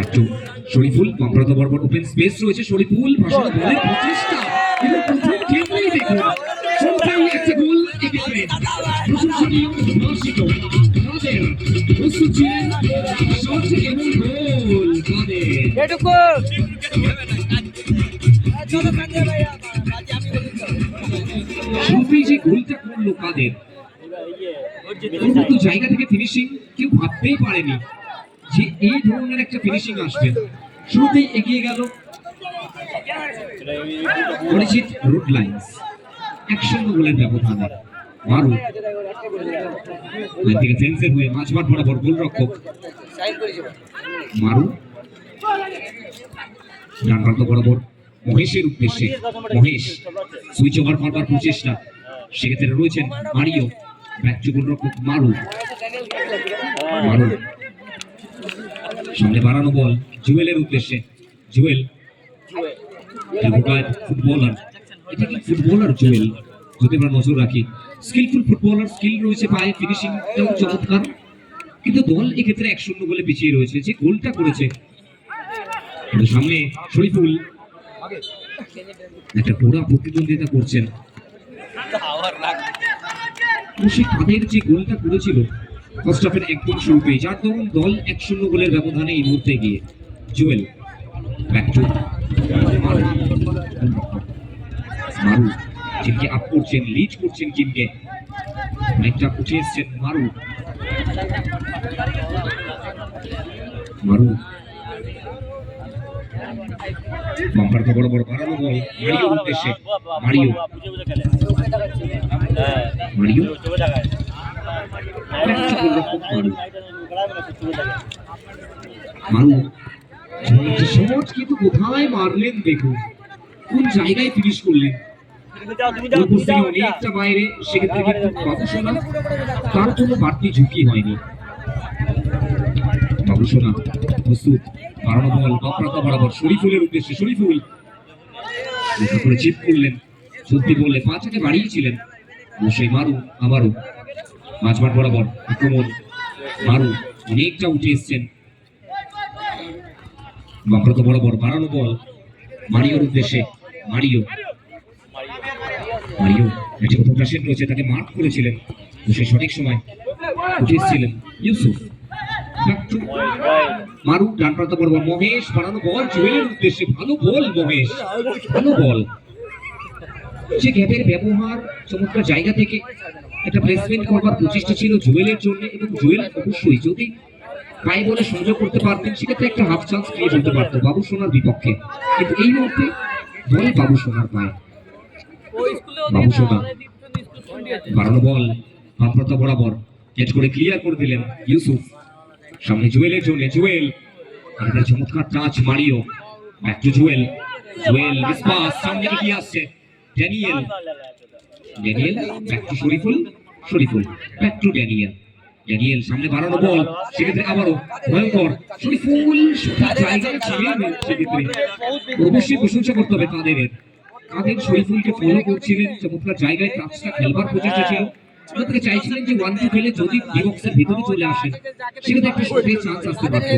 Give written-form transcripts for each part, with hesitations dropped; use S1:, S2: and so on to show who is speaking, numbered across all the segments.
S1: একটু শরীফুল কমপ্রত বরাবর open space রয়েছে, শরীফুল ভাষণে বলের প্রচেষ্টা এবং প্রথম ক্ষেত্রেই দেখুন সত্যিই একটা গোল এক্ষেত্রে প্রশংসনীয় প্রদর্শিত কাদের প্রস্তুত ছিলেন শট এবং গোল কাদের
S2: এটুকু
S1: শুরুতেই যে গোলটা করলো কাদের ওর মতো জায়গা থেকে ফিনিশিং কেউ ভাবতেই পারেনি যে এই ধরনের একটা ফিনিশিং আসবে। শুরুতেই এগিয়ে গেল অরিজিৎ রোড লাইন্স 1-0 গোলের ব্যবধানে। মারু থেকে ফেন্সের হয়ে মাঝমাঠ বরাবর গোলরক্ষক মারু ডান প্রান্ত বরাবর মহেশের উদ্দেশ্যে, মহেশ সুইচ ওভার করবার প্রচেষ্টা, সেক্ষেত্রে রয়েছেন মারিও, ব্যাক টু গোলরক্ষক মারু, মারু সামনে বাড়ানো বল জুয়েলের উদ্দেশ্যে, জুয়েল ফুটবলার, এটা কি ফুটবলার জুয়েল যদি আমরা নজর রাখি, স্কিলফুল ফুটবলার, স্কিল রয়েছে পায়ে, ফিনিশিংটাও চমৎকার, কিন্তু দল এক্ষেত্রে 1-0 গোলে পিছিয়ে রয়েছে। যে গোলটা করেছে সামনে শরীফুল একটা গোড়া প্রতিদ্বন্দ্বিতা করছেন, তাদের যে গোলটা করেছিল ফার্স্ট হাফের একদম শুরুতে, যার দরুন দল 1-0 গোলের ব্যবধানে এই মুহূর্তে গিয়ে। জুয়েল ব্যাক টু মারু, মারু টিমকে আপ করছেন, লিড করছেন টিমকে, অনেকটা উঠে এসছেন মারু, মারু বাম্পারটা বড় বড় বাড়ানো বল মারিওর উদ্দেশ্যে, মারিও, মারিও মারু শট কিন্তু কোথায় মারলেন দেখুন, কোন জায়গায় ফিনিশ করলেন, অনেকটা বাইরে, সেক্ষেত্রে কিন্তু বাবুসোনা তার কোনো বাড়তি ঝুঁকি হয়নি। বাবুসোনা প্রস্তুত, বাড়ানো বল বাপ্রাতা বরাবর শরীফুলের উদ্দেশ্যে, শরীফুল করে চিপ করলেন, সত্যি বললে পাঁচটাকে বাড়িয়েছিলেন অবশ্যই মারু, আবারও মাঝমাঠ বরাবর আক্রমণ, মারু অনেকটা উঠে এসছেন, বাপ্রাতা বরাবর বাড়ানো বল মারিওর উদ্দেশ্যে, মারিও, মারিও ব্যক্তিগত প্রেসেন্ট রয়েছে, তাকে মার্ক করেছিলেন সে সঠিক সময় উঠে এসেছিলেন ইউসুফ, মারু ডান প্রান্ত বরাবর মহেশ বাড়ানো বল জুয়েলের উদ্দেশ্যে, ভালো বল মহেশ, ভালো বল, যে গ্যাপের ব্যবহার চমৎকার জায়গা থেকে একটা প্লেসমেন্ট করবার প্রচেষ্টা ছিল জুয়েলের জন্য, এবং জুয়েল অবশ্যই যদি পায়ে বলে সংযোগ করতে পারতেন সেক্ষেত্রে একটা হাফ চান্স ক্রিয়েট হতে পারতো বাবুসোনার বিপক্ষে, কিন্তু এই মুহূর্তে বল বাবুসোনার পায়ে, বাবুসোনা বাড়ানো বল বাপ্রাতা বরাবর ক্যাচ করে ক্লিয়ার করে দিলেন ইউসুফ, সামনে জুয়েলের জন্য, জুয়েল আমাদের চমৎকার touch Mario, back to Jewel, Jewel pass সামনে এগিয়ে আসছে Daniel, Daniel back to Shariful, Shariful back to Daniel, Daniel সামনে বাড়ানো বল, সেক্ষেত্রে আবারও ভয়ঙ্কর শরীফুল জায়গায় ছিলেন, সেক্ষেত্রে অবশ্যই প্রশংসা করতে হবে কাদের, কাদের শরীফুলকে ফলো করছিলেন, চমৎকার জায়গায় টাচটা খেলবার প্রচেষ্টা ছিল, আপনাদেরকে চাইছিলেন যে 1-2 খেলে যদি ডি বক্সের ভিতরে চলে আসেন সেক্ষেত্রে একটা শটের চান্স আসতে পারত।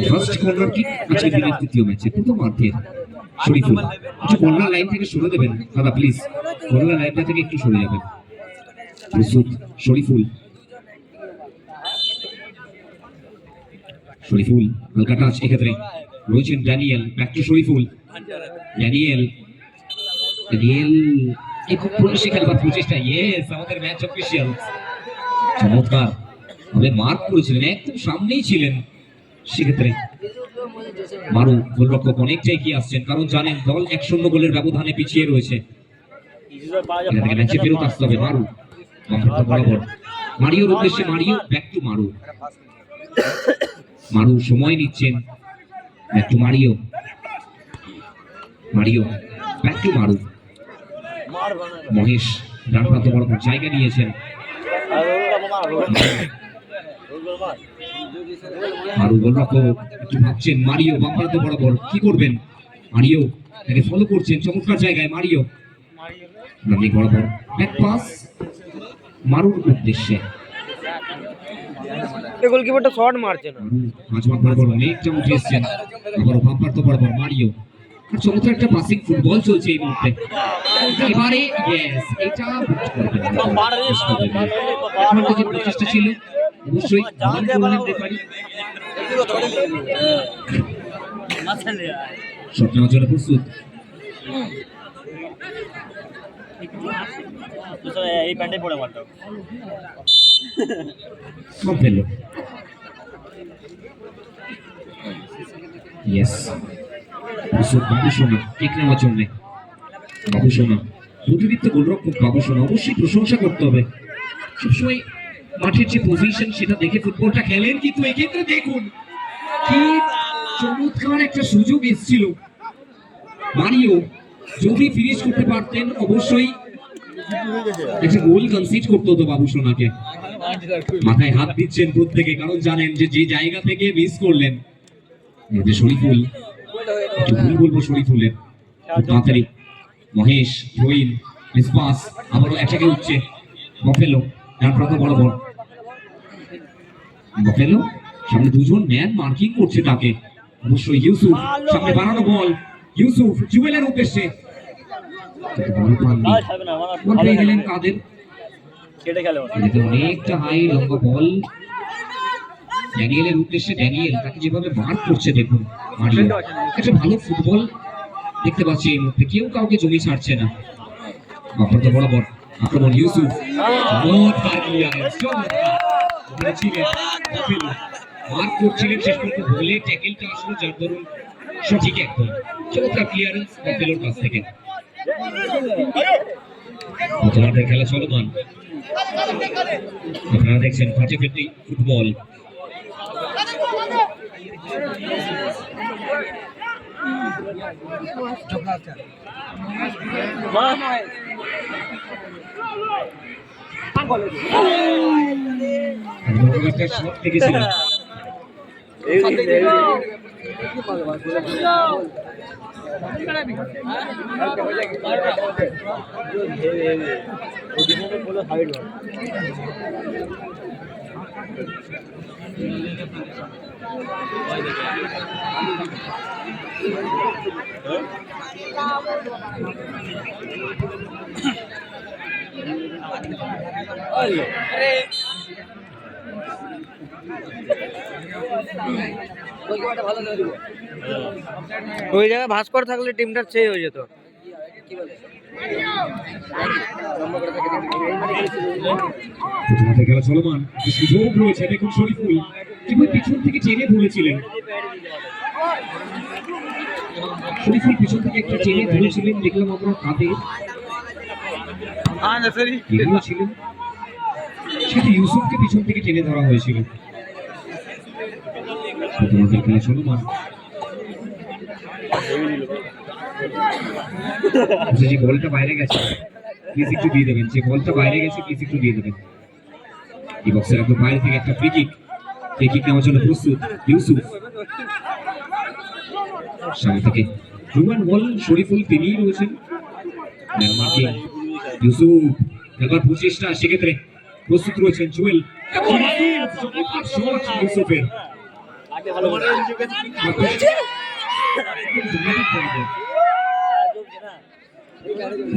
S1: ফার্স্ট কর্নার কিক আজকের দিনের তৃতীয় ম্যাচে প্রথমার্ধে শরীফুল একটু কর্নার লাইন থেকে সরে দেবেন দাদা প্লিজ, কর্নার লাইনটা থেকে একটু সরে যাবেন। প্রস্তুত শরীফুল, শরীফুল হালকা টাচ, এক্ষেত্রে রয়েছেন Daniel, back to Shariful, Daniel, Daniel খুব প্রবেশে খেলবার প্রচেষ্টা, ইয়েস আমাদের ম্যাচ অফিসিয়াল চমৎকার ভাবে মার্ক করেছিলেন, একদম সামনেই ছিলেন, সেক্ষেত্রে মারু গোলরক্ষক অনেকটাই এগিয়ে আসছেন, কারণ জানেন দল 1-0 গোলের ব্যবধানে পিছিয়ে রয়েছে, ম্যাচে ফেরত আসতে হবে। মারু বরাবর মারিওর উদ্দেশ্যে, Mario back to Maru, Maru সময় নিচ্ছেন, back to Mario, Mario back to Maru, Mahesh ডান প্রান্ত বরাবর জায়গা নিয়েছেন, মারু গোলরক্ষক একটু ভাবছেন, মারিও বাম প্রান্ত বরাবর কি করবেন, মারিও তাকে ফলো করছেন, চমৎকার জায়গায় মারিও বরাবর ব্যাক পাস মারুর উদ্দেশ্যে,
S2: গোলকিপারটা শট মারছে না।
S1: মাঝমাঠ বরাবর অনেকটা উঠে এসছেন, আবার বাম্পার তো বরাবর মারিও। চমৎকার একটা পাসিং ফুটবল চলছে এই মুহূর্তে। এবারে ইয়েস, এটা যে প্রচেষ্টা ছিল অবশ্যই রেফারি। শট নেওয়ার জন্য প্রস্তুত।
S3: এই প্যান্টে পড়ে মারতো
S1: কম ফেললো। ইয়েস, বাবু সোনা ঠিক নেওয়ার জন্য। বাবু সোনা অতিরিক্ত গোলরক্ষক বাবু সোনা, অবশ্যই প্রশংসা করতে হবে। সবসময় মাঠের যে পজিশন সেটা দেখে ফুটবলটা খেলেন, কিন্তু এক্ষেত্রে দেখুন কি চমৎকার একটা সুযোগ এসেছিল। মারিও যদি ফিনিশ করতে পারতেন অবশ্যই একটা গোল কনসিড করতে হতো বাবু সোনাকে। মাথায় হাত দিচ্ছেন প্রত্যেকে, কারণ জানেন যে যে জায়গা থেকে মিস করলেন। শরীফুল, একটু ভুল বলবো শরীফুলের, তাড়াতাড়ি মহেশ, জহিন, মিসপাস, আবারও একসাথে উঠছে বফেলো, ডান প্রান্ত বরাবর। বফেলো সামনে দুজন ম্যান মার্কিং করছে তাকে, অবশ্যই ইউসুফ সামনে বাড়ানো বল, ইউসুফ জুয়েলের উদ্দেশ্যে গেলেন কাদের, অনেকটা হাই লম্বা বল ড্যানিয়েলের উদ্দেশ্যে। ড্যানিয়েল তাকে যেভাবে মার্ক করছে দেখুন, একটা ভালো ফুটবল দেখতে পাচ্ছি এই মুহূর্তে, কেউ কাউকে জমি ছাড়ছে না। বাপ্পার্ত বরাবর আক্রমণ, ইউসুফ মার্ক করছিলেন, শেষ পর্যন্ত বলে ট্যাকেলটা আসলো, যার দরুন সঠিক একদম চমৎকার ক্লিয়ারেন্স বাফেলোর কাছ থেকে। আপনাদের খেলা চলমান, আপনারা দেখছেন ফাটে ফেটে ফুটবল। শট দেখেছিলাম
S2: ওই জায়গায় ভাস্কর থাকলে টিমটা চেয়ে হয়ে যেত।
S1: খেলা চলমান, সুযোগ রয়েছে দেখুন শরীফুল কিভাবে পিছন থেকে টেনে ধরেছিলেন। শরীফুল পিছন থেকে একটা টেনে ধরেছিলেন, দেখলাম আমরা কাদের ছিলেন, সেটা ইউসুফকে পিছন থেকে টেনে ধরা হয়েছিল। খেলা চলমান, যে বলটা বাইরে গেছে প্লিজ একটু দিয়ে দেবেন, যে বলটা বাইরে গেছে প্লিজ একটু দিয়ে দেবেন। এই বক্সের একটু বাইরে থেকে একটা ফ্রি কিক, ফ্রি কিক নেওয়ার জন্য প্রস্তুত ইউসুফ। সামনে থেকে রুমান বল, শরীফুল তিনিই রয়েছেন। ইউসুফ একবার প্রচেষ্টা, সেক্ষেত্রে প্রস্তুত রয়েছেন জুয়েল। ইউসুফের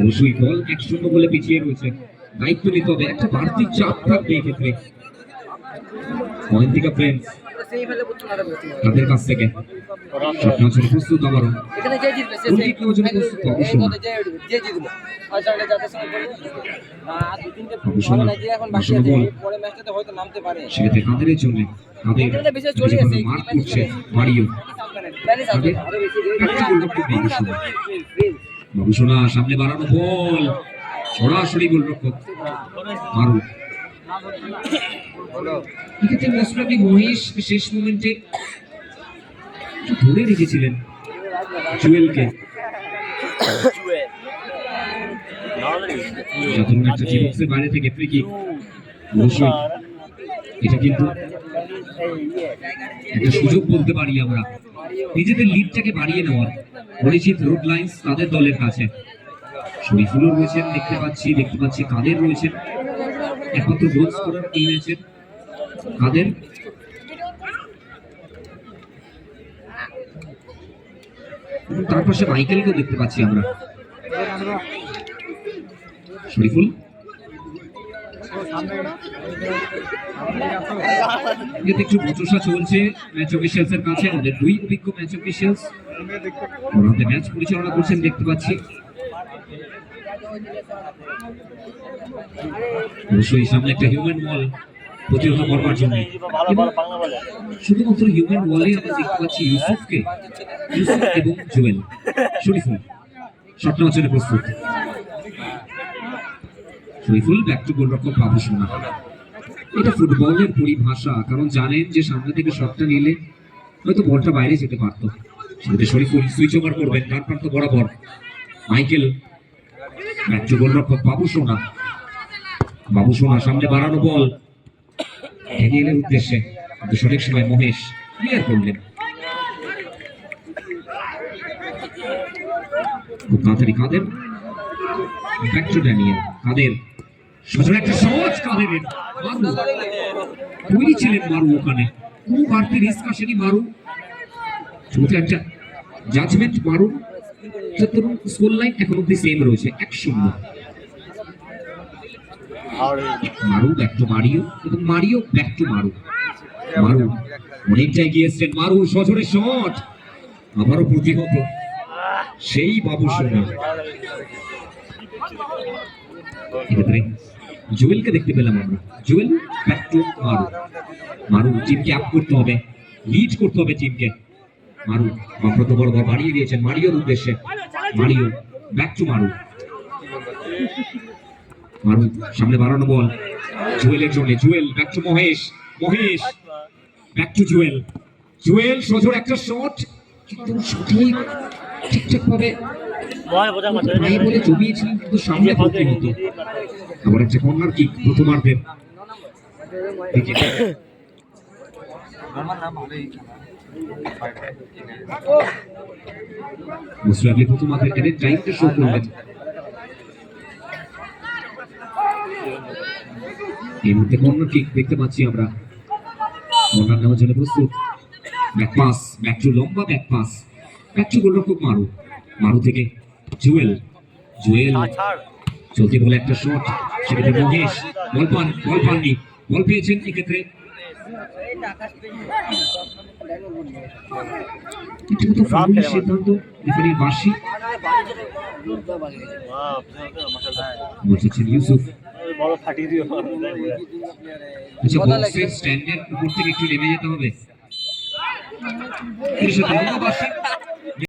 S1: অবশ্যই দল 1-0 বলে পিছিয়ে রয়েছে, দায়িত্ব নিতে হবে, একটা বাড়তি চাপ থাকবে এক্ষেত্রে মহেন্দ্রিকা ফ্রেন্ডস তাদের কাছ থেকে। প্রস্তুত আবারও সেক্ষেত্রে কাদের জন্য মার্ক করছে মারিও। বাবুসোনা সামনে বাড়ানো বল, সরাসরি গোলরক্ষক মারু। এক্ষেত্রে মোস্ট অফ মহেশ শেষ মোমেন্টে ধরে রেখেছিলেন জুয়েলকে। বাইরে থেকে ফ্রি কিক, অবশ্যই এটা কিন্তু একটা সুযোগ বলতে পারি আমরা নিজেদের লিডটাকে বাড়িয়ে নেওয়ার। পরিচিত রুট লাইন্স তাদের দলের কাছে, শরীফুলও রয়েছেন দেখতে পাচ্ছি কাদের রয়েছেন, একমাত্র গোল স্কোরার এই ম্যাচের কাদের এবং তার পাশে মাইকেলকেও দেখতে পাচ্ছি আমরা। শরীফুল এতে একটু বচসা চলছে ম্যাচ অফিসিয়ালসের কাছে। আমাদের দুই অভিজ্ঞ ম্যাচ অফিসিয়ালস ওরা ম্যাচ পরিচালনা করছেন দেখতে পাচ্ছি। অবশ্যই সামনে একটা হিউম্যান ওয়াল প্রতিহত করবার জন্য শুধুমাত্র হিউম্যান ওয়ালে আমরা দেখতে পাচ্ছি ইউসুফ এবং জুয়েল। শরীফুল শট নেওয়ার জন্য প্রস্তুত। শরীফুল ব্যাক টু গোলরক্ষক বাবু সোনা। এটা ফুটবলের পরিভাষা, কারণ জানেন যে সামনে থেকে শটটা নিলে হয়তো বলটা বাইরে যেতে পারত। সেটা শরীফুল সুইচ ওভার করবেন ডান প্রান্ত বরাবর। মাইকেল ব্যাক টু গোলরক্ষক বাবু সোনা। বাবু সোনা সামনে বাড়ানো বল ড্যানিয়েলের উদ্দেশ্যে, কিন্তু সঠিক সময় মহেশ ক্লিয়ার করলেন। খুব তাড়াতাড়ি কাদের ব্যাক টু ড্যানিয়েল। কাদের সজল একটা সহজ কাদেরের মারু তৈরি ছিলেন মারু ওখানে, কোনো বাড়তি রিস্ক আসেনি মারু। শুধু একটা জাজমেন্ট মারু। স্কোর লাইন এখন অব্দি সেম রয়েছে 1-0। মারু ব্যাক টু মারিও এবং মারিও ব্যাক টু মারু। মারু অনেকটা এগিয়ে এসছেন। মারু সজোরে শট, আবারও প্রতিহত সেই বাবু সোনা। এক্ষেত্রে জুয়েলকে দেখতে পেলাম আমরা। Jewel back to Maru. মারু টিমকে আপ করতে হবে, লিড করতে হবে টিমকে। মারু বামপ্রান্ত বরাবর বাড়িয়ে দিয়েছেন মারিওর উদ্দেশ্যে। Mario back to Maru. Maru সামনে বাড়ানো বল জুয়েলের জন্য। Jewel back to Mahesh. Mahesh back to Jewel. Jewel সজোর একটা শট, কিন্তু সঠিক ঠিকঠাক ভাবে নাই বলে জমিয়েছিলেন, কিন্তু সামনে প্রতিহত। আবার একটা কর্নার কিক প্রথমার্ধের। মুসরাফি প্রথমার্ধের এডেড টাইমটা শো করলেন। এই মুহূর্তে কর্নার কিক দেখতে পাচ্ছি আমরা। কর্নার নেওয়ার জন্য প্রস্তুত। ব্যাক পাস, ব্যাক টু লম্বা ব্যাক পাস, ব্যাক টু গোলরক্ষক মারু। মারু থেকে জুয়েল। জুয়েল চলতি বলে একটা শট, সেক্ষেত্রে মহেশ বল পাননি। বল পেয়েছেন এক্ষেত্রে সিদ্ধান্ত রেফারির বাঁশি বলছেন ইউসুফ। আচ্ছা, বক্সের স্ট্যান্ডের উপর থেকে একটু নেমে যেতে হবে।